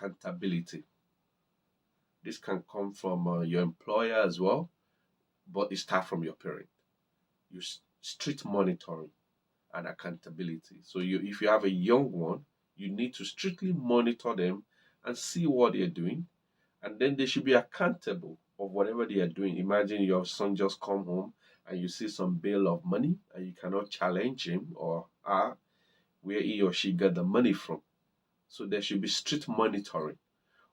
accountability. This can come from your employer as well, but it starts from your parent. You strict monitoring and accountability. So if you have a young one, you need to strictly monitor them and see what they're doing, and then they should be accountable of whatever they are doing. Imagine your son just come home and you see some bill of money and you cannot challenge him or her where he or she got the money from. So there should be strict monitoring.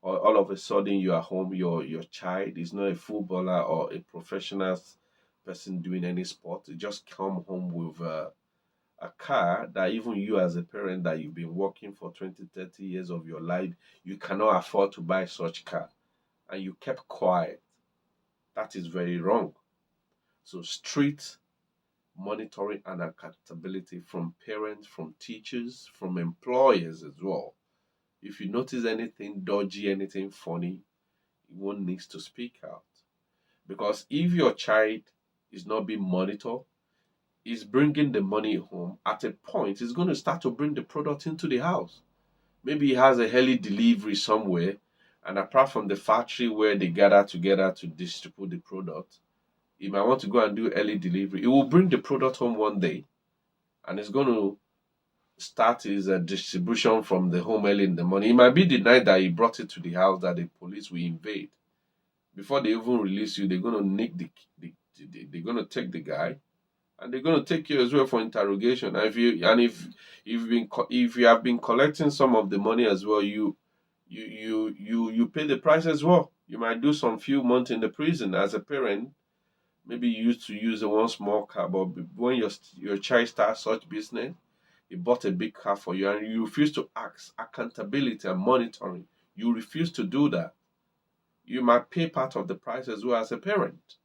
Or all of a sudden you are home, your child is not a footballer or a professional person doing any sport. You just come home with a car that even you as a parent that you've been working for 20, 30 years of your life, you cannot afford to buy such car. And you kept quiet. That is very wrong. So strict monitoring and accountability from parents, from teachers, from employers as well. If you notice anything dodgy, anything funny, one needs to speak out. Because if your child is not being monitored, is bringing the money home, at a point, he's going to start to bring the product into the house. Maybe he has a early delivery somewhere, and apart from the factory where they gather together to distribute the product, he might want to go and do early delivery. He will bring the product home one day, and he's going to start his distribution from the home early in the morning. It might be the night that he brought it to the house that the police will invade. Before they even release you, they're going to nick they're going to take the guy, and they're going to take you as well for interrogation. And if you have been collecting some of the money as well, you pay the price as well. You might do some few months in the prison as a parent. Maybe you used to use a one small car, but when your child starts such business, he bought a big car for you, and you refuse to ask accountability and monitoring. You refuse to do that. You might pay part of the price as well as a parent.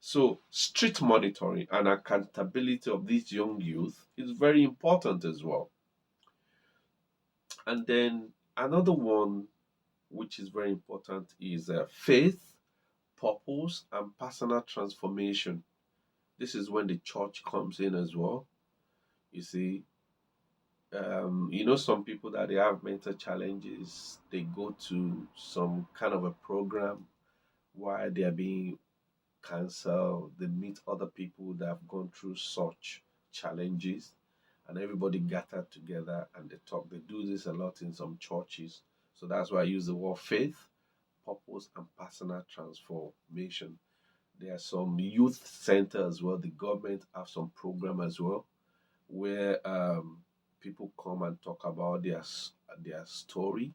So strict monitoring and accountability of these young youth is very important as well. And then another one which is very important is faith, purpose, and personal transformation. This is when the church comes in as well. You see, some people that they have mental challenges, they go to some kind of a program while they are being counseled. They meet other people that have gone through such challenges, and everybody gathered together and they talk. They do this a lot in some churches. So that's why I use the word faith, purpose, and personal transformation. There are some youth center as well. The government have some program as well where people come and talk about their story,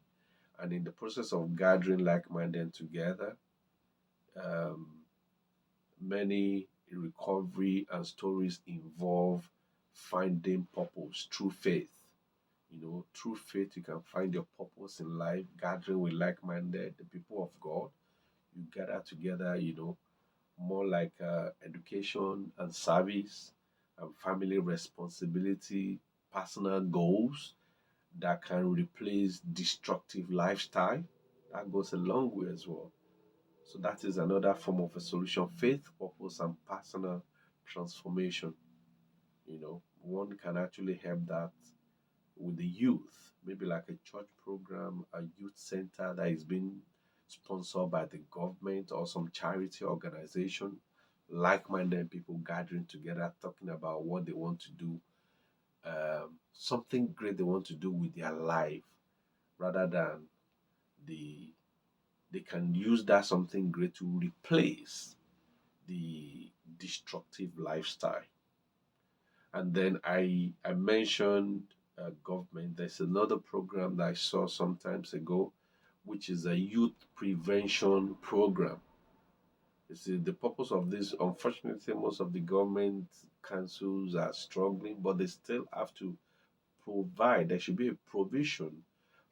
and in the process of gathering like-minded together, um, many recovery and stories involve finding purpose through faith. Through faith, you can find your purpose in life, gathering with like-minded, the people of God. You gather together, more like education and service and family responsibility, personal goals that can replace destructive lifestyle. That goes a long way as well. So that is another form of a solution: faith, purpose, and personal transformation. One can actually help that with the youth, maybe like a church program, a youth center that is being sponsored by the government or some charity organization, like-minded people gathering together, talking about what they want to do, something great they want to do with their life, rather than the they can use that something great to replace the destructive lifestyle. And then I mentioned government. There's another program that I saw some times ago, which is a youth prevention program. You see, the purpose of this, unfortunately, most of the government councils are struggling, but they still have to provide. There should be a provision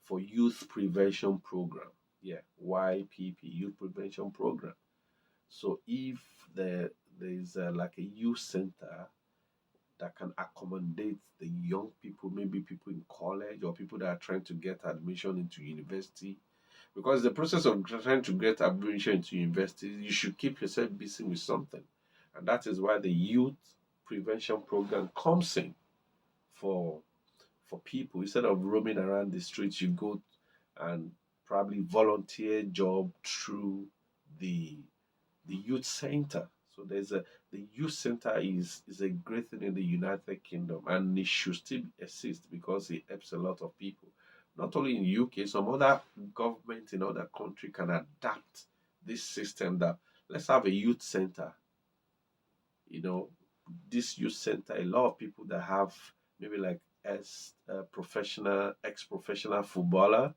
for youth prevention program. Yeah, YPP, youth prevention program. So if there is like a youth center that can accommodate the young people, maybe people in college or people that are trying to get admission into university. Because the process of trying to get admission into university, you should keep yourself busy with something. And that is why the youth prevention program comes in for people. Instead of roaming around the streets, you go and probably volunteer job through the the youth center. So there's a the youth center is a great thing in the United Kingdom, and it should still exist because it helps a lot of people. Not only in UK, some other governments in other country can adapt this system that let's have a youth center. You know, this youth center, a lot of people that have maybe like as professional, ex-professional footballer,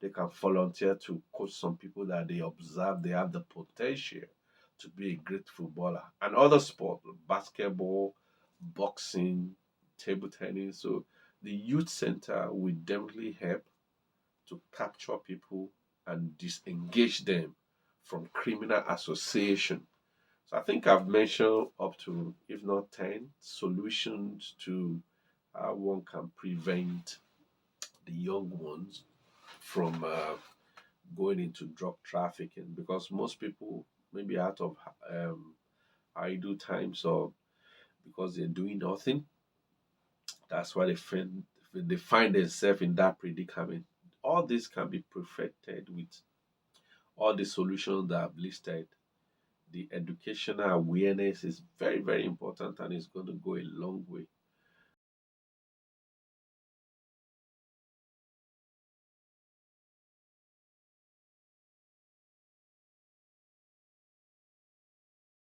they can volunteer to coach some people that they observe they have the potential to be a great footballer. And other sports, basketball, boxing, table tennis. So the youth center will definitely help to capture people and disengage them from criminal association. So I think I've mentioned up to, if not 10, solutions to how one can prevent the young ones from going into drug trafficking because most people maybe out of idle times or because they're doing nothing, that's why they find themselves in that predicament. All this can be perfected with all the solutions that I've listed. The educational awareness is very, very important and it's going to go a long way.